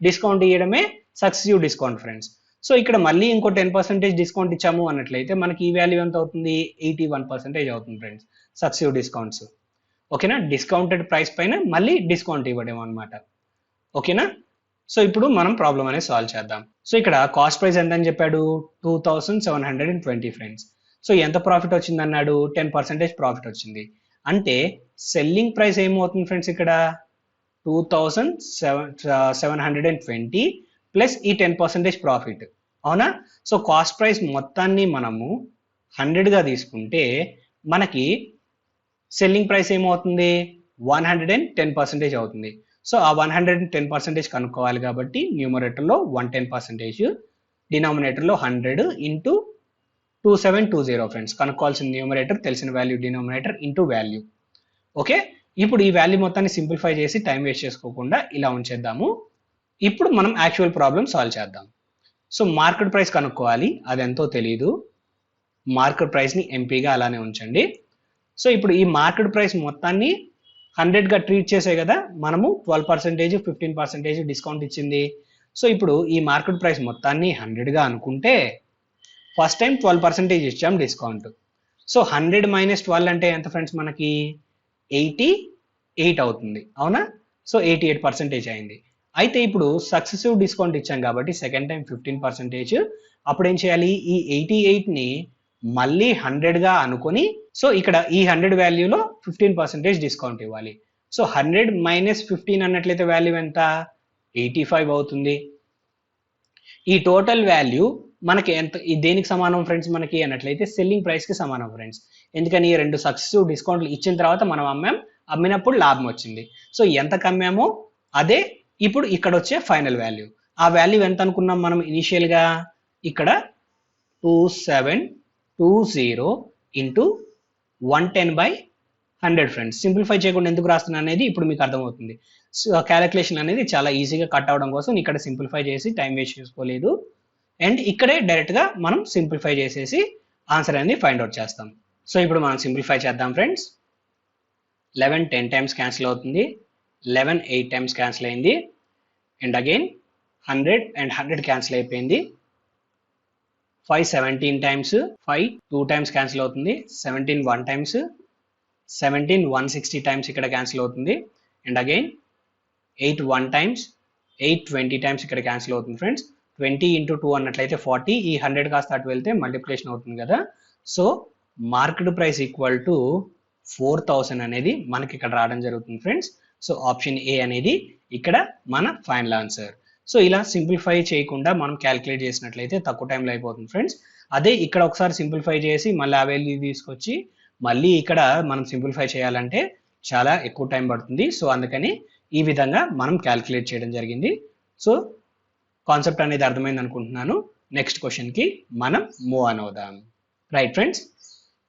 డిస్కౌంట్ ఇవ్వడమే సక్సెసివ్ డిస్కౌంట్ ఫ్రెండ్స్. సో ఇక్కడ మళ్ళీ ఇంకో 10% డిస్కౌంట్ ఇచ్చాము అన్నట్లయితే మనకి ఈ వాల్యూ ఎంత అవుతుంది? 81% అవుతుంది ఫ్రెండ్స్ సక్సెసివ్ డిస్కౌంట్స్. ఓకేనా, డిస్కౌంటెడ్ ప్రైస్ పైన మళ్ళీ డిస్కౌంట్ ఇవ్వడం అనమాట. ఓకేనా, సో ఇప్పుడు మనం ప్రాబ్లం అనేది సాల్వ్ చేద్దాం. సో ఇక్కడ కాస్ట్ ప్రైస్ ఎంత అని చెప్పాడు, 2720 ఫ్రెండ్స్. సో ఎంత ప్రాఫిట్ వచ్చింది అన్నాడు, 10% ప్రాఫిట్ వచ్చింది. అంటే సెల్లింగ్ ప్రైస్ ఏమవుతుంది ఫ్రెండ్స్, ఇక్కడ 2720 ప్లస్ ఈ 10% ప్రాఫిట్, అవునా. సో కాస్ట్ ప్రైస్ మొత్తాన్ని మనము 100గా తీసుకుంటే మనకి సెల్లింగ్ ప్రైస్ ఏమవుతుంది, 110% అవుతుంది. సో ఆ 110% కనుక్కోవాలి కాబట్టి న్యూమరేటర్లో 110%, డినామినేటర్లో 100 ఇంటూ 2720 ఫ్రెండ్స్. కనుక్కోవాల్సిన న్యూమరేటర్, తెలిసిన value denominator into value. Okay, ఇప్పుడు ఈ వాల్యూ మొత్తాన్ని సింప్లిఫై చేసి టైం వేస్ట్ చేసుకోకుండా ఇలా ఉంచేద్దాము. ఇప్పుడు మనం యాక్చువల్ ప్రాబ్లం సాల్వ్ చేద్దాం. సో మార్కెట్ ప్రైస్ కనుక్కోవాలి, అది ఎంతో తెలియదు. మార్కెట్ ప్రైస్ని ఎంపీగా అలానే ఉంచండి. సో ఇప్పుడు ఈ మార్కెట్ ప్రైస్ మొత్తాన్ని 100గా ట్రీట్ చేసే కదా మనము 12%, 15% డిస్కౌంట్ ఇచ్చింది. సో ఇప్పుడు ఈ మార్కెట్ ప్రైస్ మొత్తాన్ని 100గా అనుకుంటే ఫస్ట్ టైం 12% ఇచ్చాం డిస్కౌంట్. సో 100 - 12 అంటే ఎంత ఫ్రెండ్స్, మనకి 88 అవుతుంది, అవునా. సో 88% అయింది. అయితే ఇప్పుడు సక్సెసివ్ డిస్కౌంట్ ఇచ్చాం కాబట్టి సెకండ్ టైం 15%. అప్పుడు ఏం చేయాలి, ఈ 88ని మళ్ళీ 100గా అనుకొని, సో ఇక్కడ ఈ 100 వాల్యూలో 15% డిస్కౌంట్ ఇవ్వాలి. సో 100 - 15 అన్నట్లయితే వాల్యూ ఎంత, 85 అవుతుంది. ఈ టోటల్ వాల్యూ మనకి ఎంత, దేనికి సమానం ఫ్రెండ్స్ మనకి అన్నట్లయితే సెల్లింగ్ ప్రైస్కి సమానం ఫ్రెండ్స్. ఎందుకని 2 సక్సెసివ్ డిస్కౌంట్లు ఇచ్చిన తర్వాత మనం అమ్మినప్పుడు లాభం వచ్చింది. సో ఎంత కమ్మామో అదే ఇప్పుడు ఇక్కడ వచ్చే ఫైనల్ వాల్యూ. ఆ వాల్యూ ఎంత అనుకున్నాం మనం ఇనిషియల్గా, ఇక్కడ 2720 ఇంటూ 110/100 ఫ్రెండ్స్. సింప్లిఫై చేయకుండా ఎందుకు రాస్తున్నా అనేది ఇప్పుడు మీకు అర్థమవుతుంది. సో క్యాలిక్యులేషన్ అనేది చాలా ఈజీగా కట్ అవడం కోసం ఇక్కడ సింప్లిఫై చేసి టైం వేస్ట్ చేసుకోలేదు. అండ్ ఇక్కడే డైరెక్ట్గా మనం సింప్లిఫై చేసేసి ఆన్సర్ అనేది ఫైండ్ అవుట్ చేస్తాం. సో ఇప్పుడు మనం సింప్లిఫై చేద్దాం ఫ్రెండ్స్. 11 10 టైమ్స్ క్యాన్సిల్ అవుతుంది, 11 8 టైమ్స్ క్యాన్సిల్ అయింది, అండ్ అగైన్ 100 అండ్ 100 క్యాన్సిల్ అయిపోయింది. 5 17 టైమ్స్, 5 2 టైమ్స్ క్యాన్సిల్ అవుతుంది, 17 1 టైమ్స్, 17 160 టైమ్స్ ఇక్కడ క్యాన్సిల్ అవుతుంది, అండ్ అగైన్ 8 1 టైమ్స్, 8 20 టైమ్స్ ఇక్కడ క్యాన్సిల్ అవుతుంది ఫ్రెండ్స్. 20 ఇంటూ 2 అన్నట్లయితే 40, ఈ 100 కాస్త అటు వెళ్తే మల్టిప్లికేషన్ అవుతుంది కదా. So market price equal to 4000 అనేది మనకి ఇక్కడ రావడం జరుగుతుంది ఫ్రెండ్స్. సో ఆప్షన్ ఏ అనేది ఇక్కడ మన ఫైనల్ ఆన్సర్. సో ఇలా సింప్లిఫై చేయకుండా మనం క్యాలిక్యులేట్ చేసినట్లయితే తక్కువ టైంలో అయిపోతుంది ఫ్రెండ్స్. అదే ఇక్కడ ఒకసారి సింప్లిఫై చేసి మళ్ళీ ఆ వాల్యూ తీసుకొచ్చి మళ్ళీ ఇక్కడ మనం సింప్లిఫై చేయాలంటే చాలా ఎక్కువ టైం పడుతుంది. సో అందుకని ఈ విధంగా మనం క్యాలిక్యులేట్ చేయడం జరిగింది. సో కాన్సెప్ట్ అనేది అర్థమైంది అనుకుంటున్నాను. నెక్స్ట్ క్వశ్చన్కి మనం మూవ్ ఆన్ అవుదాం. Right friends,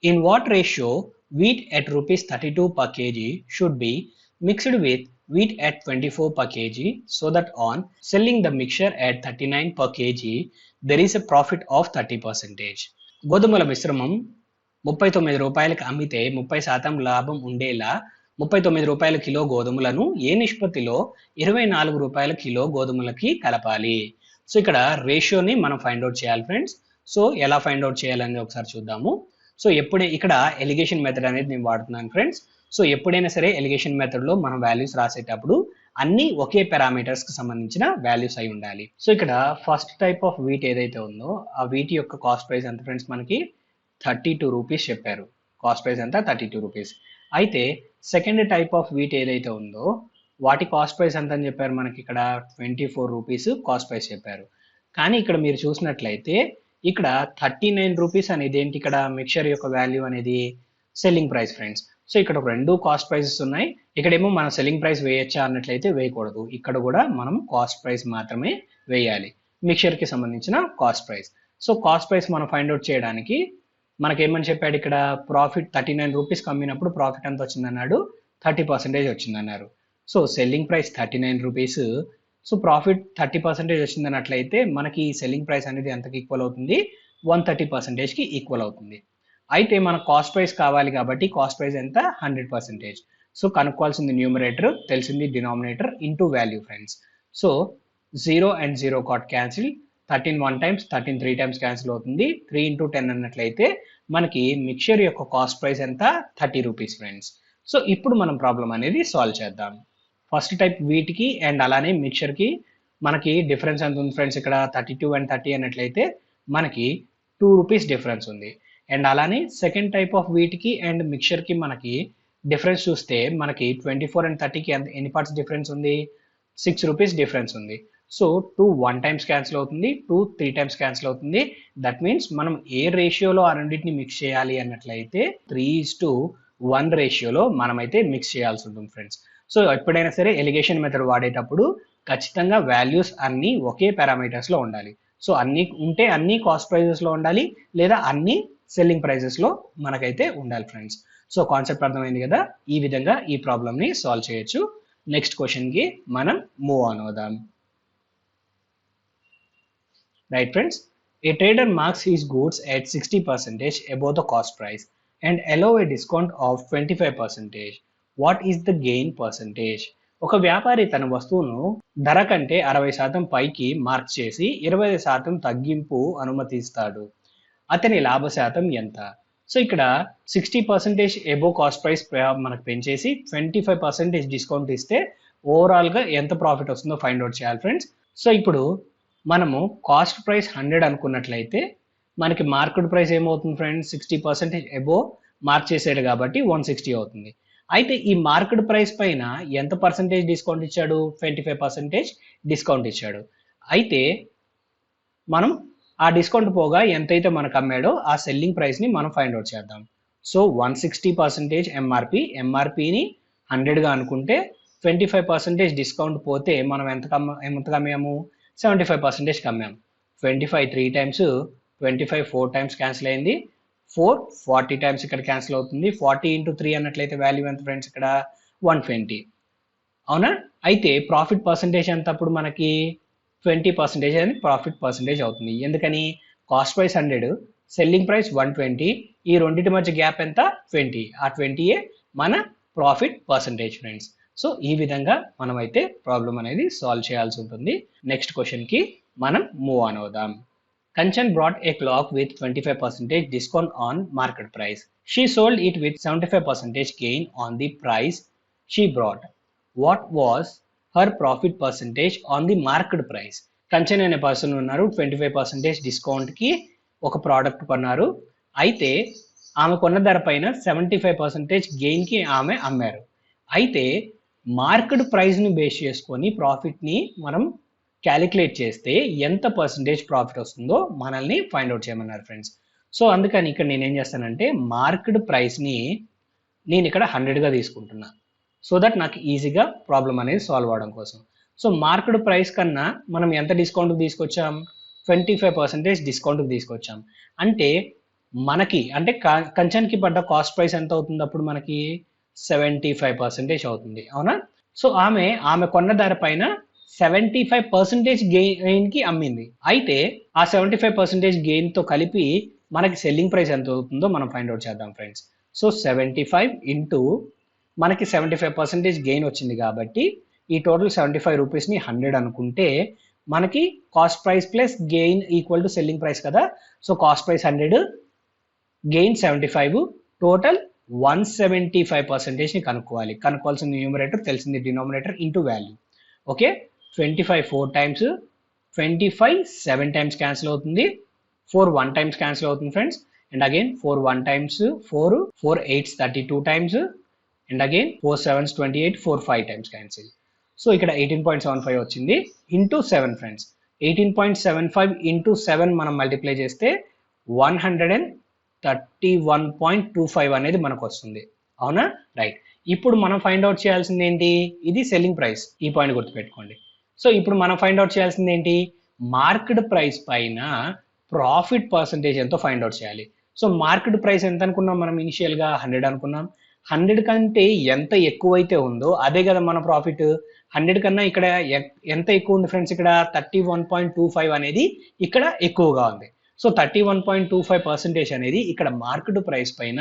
in what ratio wheat at rupees 32 per kg should be mixed with wheat at 24 per kg so that on selling the mixture at 39 per kg there is a profit of 30%. గోధుమల మిశ్రమం 39 రూపాయలకు అమ్మితే 30% లాభం ఉండేలా 39 రూపాయల kilo గోధుమలను ఏ నిష్పత్తిలో 24 రూపాయల కిలో గోధుమలకి కలపాలి. సో ఇక్కడ రేషియోని మనం ఫైండ్ అవుట్ చేయాలి ఫ్రెండ్స్. సో ఎలా ఫైండ్ అవుట్ చేయాలని ఒకసారి చూద్దాము. సో ఇక్కడ ఎలిగేషన్ మెథడ్ అనేది నేను వాడుతున్నాను ఫ్రెండ్స్. సో ఎప్పుడైనా సరే ఎలిగేషన్ మెథడ్లో మనం వాల్యూస్ రాసేటప్పుడు అన్ని ఒకే పారామీటర్స్కి సంబంధించిన వాల్యూస్ అయి ఉండాలి. సో ఇక్కడ ఫస్ట్ టైప్ ఆఫ్ వీట్ ఏదైతే ఉందో ఆ వీట్ యొక్క కాస్ట్ ప్రైస్ ఎంత ఫ్రెండ్స్, మనకి 32 రూపీస్ చెప్పారు. కాస్ట్ ప్రైస్ ఎంత, 32 రూపీస్. అయితే సెకండ్ టైప్ ఆఫ్ వీట్ ఏదైతే ఉందో వాటి కాస్ట్ ప్రైస్ ఎంత అని చెప్పారు, మనకి ఇక్కడ 24 రూపీస్ కాస్ట్ ప్రైస్ చెప్పారు. కానీ ఇక్కడ మీరు చూసినట్లయితే ఇక్కడ 39 రూపీస్ అనేది ఏంటి, ఇక్కడ మిక్చర్ యొక్క వాల్యూ అనేది సెల్లింగ్ ప్రైస్ ఫ్రెండ్స్. సో ఇక్కడ రెండు కాస్ట్ ప్రైసెస్ ఉన్నాయి. ఇక్కడేమో మనం సెల్లింగ్ ప్రైస్ వేయచ్చా అన్నట్లయితే వేయకూడదు, ఇక్కడ కూడా మనం కాస్ట్ ప్రైస్ మాత్రమే వేయాలి, మిక్చర్కి సంబంధించిన cost price. So cost price మనం ఫైండ్ అవుట్ చేయడానికి మనకేమని చెప్పాడు, ఇక్కడ ప్రాఫిట్ 39 రూపీస్ అమ్మినప్పుడు ప్రాఫిట్ ఎంత వచ్చిందన్నాడు, 30% వచ్చిందన్నారు. So selling price 39 rupees, so profit 30% వచ్చిందన్నట్లయితే మనకి సెల్లింగ్ ప్రైస్ అనేది ఎంతకి ఈక్వల్ అవుతుంది, 130%కి ఈక్వల్ అవుతుంది. అయితే మన కాస్ట్ ప్రైస్ కావాలి కాబట్టి కాస్ట్ ప్రైస్ ఎంత, 100%. సో కనుక్కోవాల్సింది న్యూమరేటర్, తెలిసింది denominator into value friends. So 0 and 0 cut cancel, 13 1 times, 13 3 times cancel అవుతుంది. 3 into 10 అన్నట్లయితే మనకి మిక్చర్ యొక్క కాస్ట్ ప్రైస్ ఎంత, 30 రూపీస్ ఫ్రెండ్స్. సో ఇప్పుడు మనం ప్రాబ్లం అనేది సాల్వ్ చేద్దాం. ఫస్ట్ టైప్ వీటికి అండ్ అలానే మిక్చర్కి మనకి డిఫరెన్స్ ఎంత ఉంది ఫ్రెండ్స్? ఇక్కడ 32 అండ్ 30 అన్నట్లయితే మనకి 2 రూపీస్ డిఫరెన్స్ ఉంది. అండ్ అలానే సెకండ్ టైప్ ఆఫ్ వీటికి అండ్ మిక్చర్కి మనకి డిఫరెన్స్ చూస్తే మనకి 24 అండ్ 30కి ఎన్ని పార్ట్స్ డిఫరెన్స్ ఉంది? 6 రూపీస్ డిఫరెన్స్ ఉంది. సో 2 1 టైమ్స్ క్యాన్సిల్ అవుతుంది, 2 3 టైమ్స్ క్యాన్సిల్ అవుతుంది. దట్ మీన్స్ మనం ఏ రేషియోలో ఆ రెండింటిని మిక్స్ చేయాలి అన్నట్లయితే 3:1 రేషియోలో మనమైతే మిక్స్ చేయాల్సి ఉంటుంది ఫ్రెండ్స్. సో ఎప్పుడైనా సరే ఎలిగేషన్ మెథడ్ వాడేటప్పుడు ఖచ్చితంగా వాల్యూస్ అన్నీ ఒకే పారామీటర్స్లో ఉండాలి. సో అన్ని ఉంటే అన్ని కాస్ట్ ప్రైజెస్లో ఉండాలి, లేదా అన్ని సెల్లింగ్ ప్రైజెస్లో మనకైతే ఉండాలి ఫ్రెండ్స్. సో కాన్సెప్ట్ అర్థమైంది కదా? ఈ విధంగా ఈ ప్రాబ్లమ్ని సాల్వ్ చేయొచ్చు. నెక్స్ట్ క్వశ్చన్కి మనం మూవ్ ఆన్ అవుదాం. Right friends, a trader marks his goods at 60% above the cost price and allow a discount of 25%. What is the gain percentage? ఒక వ్యాపారి తన వస్తువును ధర కంటే 60% పైకి మార్క్ చేసి 20% తగ్గింపు అనుమతిస్తాడు. అతని లాభ శాతం ఎంత? సో ఇక్కడ 60% ఎబో కాస్ట్ ప్రైస్ మనకు పెంచేసి 25% డిస్కౌంట్ ఇస్తే ఓవరాల్గా ఎంత ప్రాఫిట్ వస్తుందో ఫైండ్ అవుట్ చేయాలి ఫ్రెండ్స్. సో ఇప్పుడు మనము కాస్ట్ ప్రైస్ 100 అనుకున్నట్లయితే మనకి మార్కెట్ ప్రైస్ ఏమవుతుంది ఫ్రెండ్స్? 60% ఎబో మార్క్ చేసాడు కాబట్టి 160 అవుతుంది. అయితే ఈ మార్కెట్ ప్రైస్ పైన ఎంత పర్సెంటేజ్ డిస్కౌంట్ ఇచ్చాడు? 25% డిస్కౌంట్ ఇచ్చాడు. అయితే మనం ఆ డిస్కౌంట్ పోగా ఎంతైతే మనకు అమ్మాడో ఆ సెల్లింగ్ ప్రైస్ని మనం ఫైండ్ అవుట్ చేద్దాం. సో 160% ఎంఆర్పిని 100గా అనుకుంటే 25% డిస్కౌంట్ పోతే మనం ఎంతకు అమ్మాము? 75% అమ్మాము. 25 3 టైమ్స్, 25 4 టైమ్స్ క్యాన్సిల్ అయింది, 40 టైమ్స్ ఇక్కడ క్యాన్సిల్ అవుతుంది. 40 into 3 అన్నట్లయితే వాల్యూ ఎంత ఫ్రెండ్స్? ఇక్కడ 120. అవునా? అయితే ప్రాఫిట్ పర్సంటేజ్ ఎంత అప్పుడు మనకి? 20% అని ప్రాఫిట్ పర్సంటేజ్ అవుతుంది. ఎందుకని? కాస్ట్ ప్రైస్ 100, సెల్లింగ్ ప్రైస్ 120, ఈ రెండింటి మధ్య గ్యాప్ ఎంత? 20. ఆ 20ఏ మన ప్రాఫిట్ పర్సంటేజ్ ఫ్రెండ్స్. సో ఈ విధంగా మనమైతే ప్రాబ్లం అనేది సాల్వ్ చేయాల్సి ఉంటుంది. నెక్స్ట్ క్వశ్చన్కి మనం మూవ్ ఆన్ అవుదాం. Kanchan brought a clock with 25% discount on market price. She sold it with 75% gain on the price she brought. What was her profit percentage on the market price? Kanchan అనే person ఉన్నారు, 25% డిస్కౌంట్కి ఒక product కొన్నారు. అయితే ఆమె కొన్న ధర పైన 75% గెయిన్కి ఆమె అమ్మారు. అయితే మార్కెట్ ప్రైస్ని బేస్ చేసుకొని ప్రాఫిట్ని మనం క్యాలిక్యులేట్ చేస్తే ఎంత పర్సంటేజ్ ప్రాఫిట్ వస్తుందో మనల్ని ఫైండ్ అవుట్ చేయమన్నారు ఫ్రెండ్స్. సో అందుకని ఇక్కడ నేనేం చేస్తానంటే మార్కెట్ ప్రైస్ని నేను ఇక్కడ 100గా తీసుకుంటున్నా, సో దట్ నాకు ఈజీగా ప్రాబ్లం అనేది సాల్వ్ అవడం కోసం. సో మార్కెట్ ప్రైస్ కన్నా మనం ఎంత డిస్కౌంట్కి తీసుకొచ్చాం? 25% డిస్కౌంట్కి తీసుకొచ్చాం. అంటే మనకి అంటే కంచన్కి పడ్డ కాస్ట్ ప్రైస్ ఎంత అవుతుంది అప్పుడు మనకి? 75% అవుతుంది. అవునా? సో ఆమె కొన్న ధర పైన 75% గెయిన్కి అమ్మింది. అయితే ఆ 75% గెయిన్తో కలిపి మనకి సెల్లింగ్ ప్రైస్ ఎంత అవుతుందో మనం ఫైండ్ అవుట్ చేద్దాం ఫ్రెండ్స్. సో 75 ఇంటూ మనకి 75% గెయిన్ వచ్చింది కాబట్టి ఈ టోటల్ 75 రూపీస్ని 100 అనుకుంటే మనకి cost price plus gain equal to selling price కదా. So cost price 100, gain 75, total 175%ని కనుక్కోవాల్సిన న్యూమరేటర్ తెలిసింది, denominator into value. Okay, 25 4 times, 25 7 times cancel అవుతుంది, 4 1 టైమ్స్ క్యాన్సిల్ అవుతుంది friends. And again 4 1 times 4, 4 8s 32 times, and again 4 7s 28, 4 5 times cancel. So ఇక్కడ 18.75 వచ్చింది into 7 friends. 18.75 into 7 మనం multiply చేస్తే 131.25 అనేది మనకు వస్తుంది. అవునా? రైట్. ఇప్పుడు మనం ఫైండ్ అవుట్ చేయాల్సింది ఏంటి? ఇది సెల్లింగ్ ప్రైస్, ఈ పాయింట్ గుర్తుపెట్టుకోండి. సో ఇప్పుడు మనం ఫైండ్ అవుట్ చేయాల్సింది ఏంటి? మార్కెట్ ప్రైస్ పైన ప్రాఫిట్ పర్సంటేజ్ ఎంతో ఫైండ్ అవుట్ చేయాలి. సో మార్కెట్ ప్రైస్ ఎంత అనుకున్నాం మనం? ఇనిషియల్గా 100 అనుకున్నాం. 100 కంటే ఎంత ఎక్కువైతే ఉందో అదే కదా మన ప్రాఫిట్. 100 కన్నా ఇక్కడ ఎంత ఎక్కువ ఉంది ఫ్రెండ్స్? ఇక్కడ 31.25 అనేది ఇక్కడ ఎక్కువగా ఉంది. సో 31.25% అనేది ఇక్కడ మార్కెట్ ప్రైస్ పైన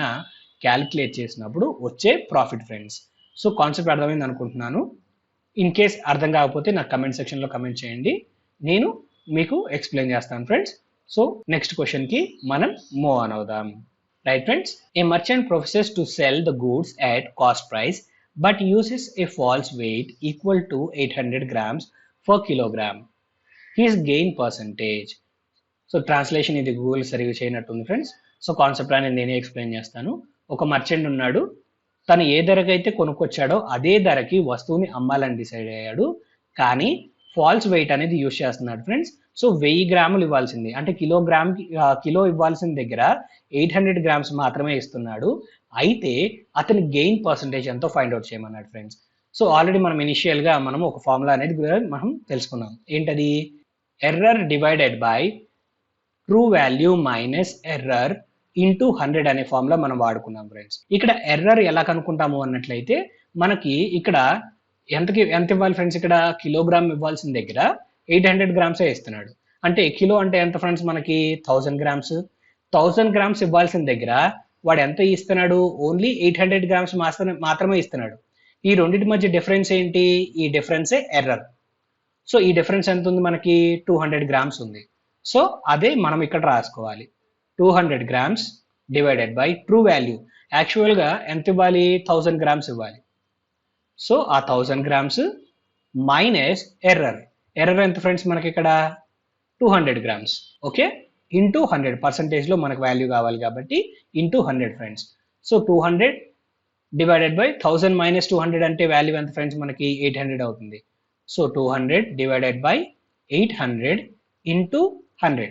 క్యాలిక్యులేట్ చేసినప్పుడు వచ్చే ప్రాఫిట్ ఫ్రెండ్స్. సో కాన్సెప్ట్ అర్థమైంది అనుకుంటున్నాను. ఇన్ కేస్ అర్థం కాకపోతే నాకు కమెంట్ సెక్షన్లో కమెంట్ చేయండి, నేను మీకు ఎక్స్ప్లెయిన్ చేస్తాను ఫ్రెండ్స్. సో నెక్స్ట్ క్వశ్చన్కి మనం మూవ్ ఆన్ అవుదాం. Right friends? A merchant professes to sell the goods at cost price but uses a false weight equal to 800 grams per kilogram. His gain percentage. So translation ఇది Google సరిగ్గా చేయనట్టుంది friends. So concept అనేది నేనే explain చేస్తాను. ఒక merchant ఉన్నాడు, తను ఏ ధరకైతే కొనుక్కొచ్చాడో అదే ధరకి వస్తువుని అమ్మాలని డిసైడ్ అయ్యాడు, కానీ ఫాల్స్ వెయిట్ అనేది యూజ్ చేస్తున్నాడు ఫ్రెండ్స్. సో 1000 గ్రాములు ఇవ్వాల్సింది, అంటే కిలో ఇవ్వాల్సిన దగ్గర 800 గ్రామ్స్ మాత్రమే ఇస్తున్నాడు. అయితే అతని గెయిన్ పర్సంటేజ్ ఎంతో ఫైండ్ అవుట్ చేయమన్నాడు ఫ్రెండ్స్. సో ఆల్రెడీ మనం ఇనిషియల్గా మనం ఒక ఫార్ములా అనేది మనం తెలుసుకున్నాం. ఏంటది? Error divided by true value minus error into 100 అనే ఫార్ములా మనం వాడుకున్నాం ఫ్రెండ్స్. ఇక్కడ ఎర్రర్ ఎలా కనుక్కుంటాము అన్నట్లయితే మనకి ఇక్కడ ఎంత ఇవ్వాలి ఫ్రెండ్స్? ఇక్కడ కిలోగ్రామ్ ఇవ్వాల్సిన దగ్గర 800 గ్రామ్సే ఇస్తున్నాడు. అంటే కిలో అంటే ఎంత ఫ్రెండ్స్? మనకి 1000 గ్రామ్స్. 1000 గ్రామ్స్ ఇవ్వాల్సిన దగ్గర వాడు ఎంత ఇస్తున్నాడు? ఓన్లీ 800 గ్రామ్స్ మాత్రమే ఇస్తున్నాడు. ఈ రెండింటి మధ్య డిఫరెన్స్ ఏంటి? ఈ డిఫరెన్సే ఎర్రర్. సో ఈ డిఫరెన్స్ ఎంత ఉంది? మనకి 200 గ్రామ్స్ ఉంది. సో అదే మనం ఇక్కడ రాసుకోవాలి. 200 grams divided by true value. యాక్చువల్గా ఎంత ఇవ్వాలి? 1000 గ్రామ్స్ ఇవ్వాలి. సో ఆ 1000 గ్రామ్స్ మైనస్ ఎర్రర్. ఎర్రర్ ఎంత ఫ్రెండ్స్? మనకి ఇక్కడ 200 గ్రామ్స్. Okay, into 100. పర్సంటేజ్లో మనకు వాల్యూ కావాలి కాబట్టి into 100 friends. So 200 divided by 1000 minus 200 అంటే వాల్యూ ఎంత ఫ్రెండ్స్? మనకి 800 అవుతుంది. So 200 divided by 800 into 100.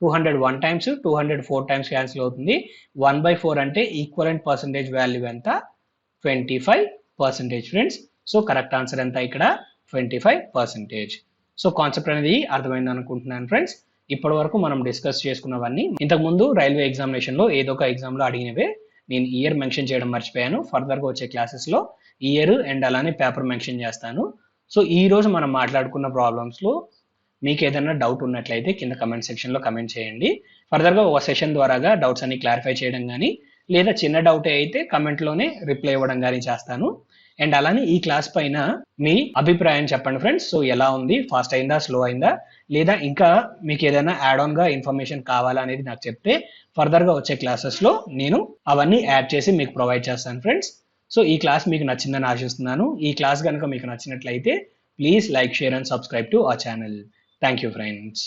200 1 times, 200 4 times cancel అవుతుంది. 1/4 అంటే ఈక్వలెంట్ పర్సంటేజ్ వాల్యూ ఎంత? 25% ఫ్రెండ్స్. సో కరెక్ట్ ఆన్సర్ ఎంత ఇక్కడ? 25%. సో కాన్సెప్ట్ అనేది అర్థమైంది అనుకుంటున్నాను ఫ్రెండ్స్. ఇప్పటి వరకు మనం డిస్కస్ చేసుకున్నవన్నీ ఇంతకుముందు రైల్వే ఎగ్జామినేషన్లో ఏదో ఒక ఎగ్జామ్లో అడిగినవే. నేను ఇయర్ మెన్షన్ చేయడం మర్చిపోయాను. ఫర్దర్గా వచ్చే క్లాసెస్లో ఇయర్ అండ్ అలానే పేపర్ మెన్షన్ చేస్తాను. సో ఈ రోజు మనం మాట్లాడుకున్న ప్రాబ్లమ్స్లో మీకు ఏదైనా డౌట్ ఉన్నట్లయితే కింద కమెంట్ సెక్షన్లో కమెంట్ చేయండి. ఫర్దర్గా ఒక సెషన్ ద్వారాగా డౌట్స్ అన్ని క్లారిఫై చేయడం కానీ, లేదా చిన్న డౌట్ అయితే కమెంట్లోనే రిప్లై ఇవ్వడం కానీ చేస్తాను. అండ్ అలానే ఈ క్లాస్ పైన మీ అభిప్రాయం చెప్పండి ఫ్రెండ్స్. సో ఎలా ఉంది? ఫాస్ట్ అయిందా? స్లో అయిందా? లేదా ఇంకా మీకు ఏదైనా యాడ్ ఆన్గా ఇన్ఫర్మేషన్ కావాలా అనేది నాకు చెప్తే ఫర్దర్గా వచ్చే క్లాసెస్లో నేను అవన్నీ యాడ్ చేసి మీకు ప్రొవైడ్ చేస్తాను ఫ్రెండ్స్. సో ఈ క్లాస్ మీకు నచ్చిందని ఆశిస్తున్నాను. ఈ క్లాస్ కనుక మీకు నచ్చినట్లయితే please like, share and subscribe to our channel. Thank you friends.